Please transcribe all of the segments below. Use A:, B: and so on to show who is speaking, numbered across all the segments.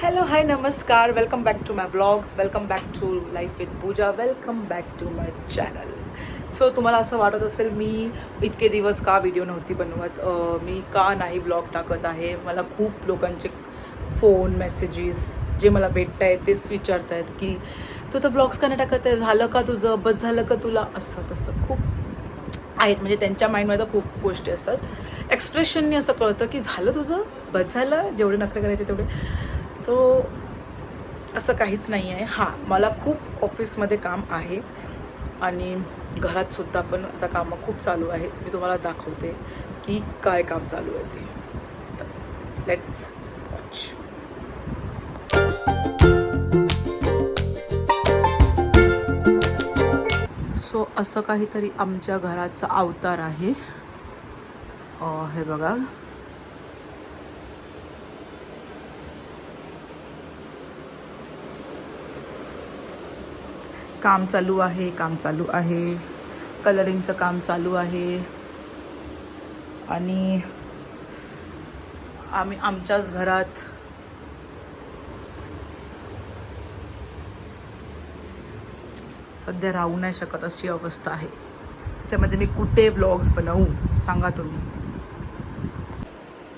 A: Hello hi नमस्कार, welcome back to my blogs, welcome back to life with Pooja, welcome back to my channel. So तुम्हाला असं वाटत असेल मी इतके दिवस का व्हिडिओ नव्हती बनवत, मी का नाही ब्लॉग टाकत आहे. मला खूप लोकांचे फोन मेसेजेस जे मला भेटत आहेत तेच विचारत आहेत की तू तर ब्लॉग्स का नाही टाकत आहे, झालं का तुझं, बस झालं का तुला, असं तसं खूप आहेत. म्हणजे त्यांच्या माइंडमध्ये खूप गोष्टी असतात. एक्सप्रेशननी असं कळतं की झालं तुझं, बस झालं, जेवढे नखरे करायचे तेवढे. सो असं काहीच नाही आहे. हां, मला खूप ऑफिसमध्ये काम आहे आणि घरातसुद्धा पण आता कामं खूप चालू आहेत. मी तुम्हाला दाखवते की काय काम चालू आहे ते. Let's watch. सो असं काहीतरी आमच्या घराचा अवतार आहे. हे बघा, काम चालू आहे, कलरिंगचं काम चालू आहे आणि आम्ही आमच्याच घरात सध्या राहू नाही शकत अशी अवस्था आहे. त्याच्यामध्ये मी कुठे ब्लॉग्स बनवू सांगा तुम्ही.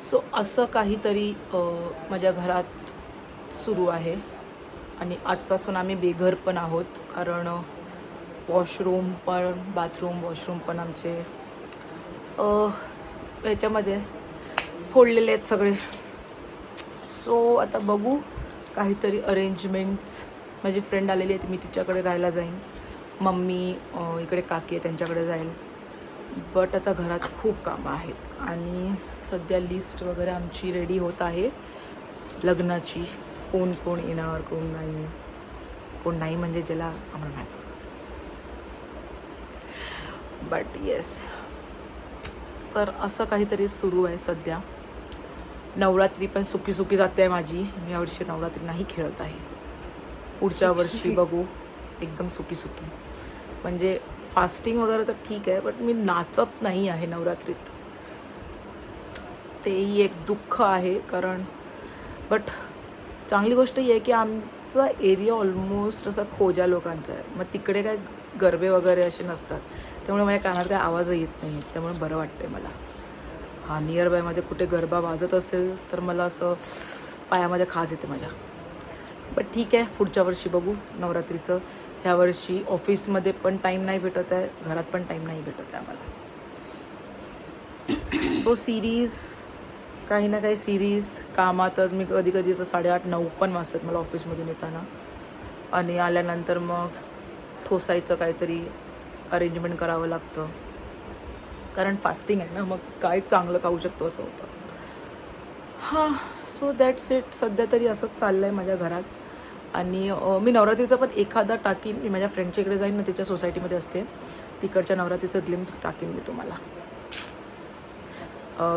A: सो असं काहीतरी माझ्या घरात सुरू आहे आणि आजपासून आम्ही बेघर पण आहोत, कारण वॉशरूम पण वॉशरूम पण आमचे ह्याच्यामध्ये फोडलेले आहेत सगळे. सो आता बघू काहीतरी अरेंजमेंट्स. माझी फ्रेंड आलेली आहे, मी तिच्याकडे राहायला जाईन. मम्मी इकडे काकी आहे त्यांच्याकडे जाईल. बट आता घरात खूप कामं आहेत आणि सध्या लिस्ट वगैरे आमची रेडी होत आहे लग्नाची. कोण कोण येणार, कोण नाही म्हणजे ज्याला आम्हाला माहिती. बट येस, तर असं काहीतरी सुरू आहे सध्या. नवरात्री पण सुकी जाते आहे माझी. मी यावर्षी नवरात्री नाही खेळत आहे. पुढच्या वर्षी बघू एकदम सुकी. म्हणजे फास्टिंग वगैरे तर ठीक आहे, बट मी नाचत नाही आहे नवरात्रीत. तेही एक दुःख आहे, कारण बट चांगली गोष्ट ही आहे की आमचा एरिया ऑलमोस्ट असा खोजा लोकांचा आहे. मग तिकडे काय गरबे वगैरे असे नसतात, त्यामुळे माझ्या कानात काय आवाजही येत नाही. त्यामुळे बरं वाटते मला. हा, नियर बायमध्ये कुठे गरबा वाजत असेल तर मला असं पायामध्ये खाज येते माझ्या. बट ठीक आहे, पुढच्या वर्षी बघू नवरात्रीचं. ह्या वर्षी ऑफिसमध्ये पण टाईम नाही भेटत आहे, घरात पण टाईम नाही भेटत आहे आम्हाला. सो सिरीज, काही ना काही सिरीज कामातच. मी कधी तर 8:30-9 पण वाजतात मला ऑफिसमधून येताना, आणि आल्यानंतर मग ठोसायचं काहीतरी अरेंजमेंट करावं लागतं, कारण फास्टिंग आहे ना, मग काय चांगलं खाऊ शकतो असं होतं. हां, सो दॅट्स इट. सध्या तरी असंच चाललं आहे माझ्या घरात. आणि मी नवरात्रीचं पण एखादा टाकीन. मी माझ्या फ्रेंडच्या इकडे जाईन ना, तिच्या सोसायटीमध्ये असते, तिकडच्या नवरात्रीचं ग्लिम्प्स टाकीन मी तुम्हाला.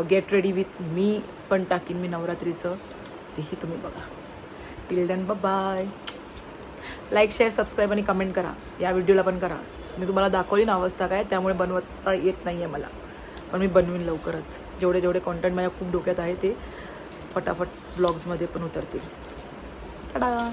A: गेट रेडी विथ मी पण टाकीन मी नवरात्रीचं, तेही तुम्ही बघा. Till then bye. Like, share, subscribe आणि कमेंट करा. या व्हिडिओला पण करा. मी तुम्हाला दाखवली ना अवस्था काय, त्यामुळे बनवता येत नाही आहे मला, पण मी बनवीन लवकरच. जेवढे कॉन्टेंट माझ्या खूप डोक्यात आहे ते फटाफट ब्लॉग्समध्ये पण उतरतील. टाटा.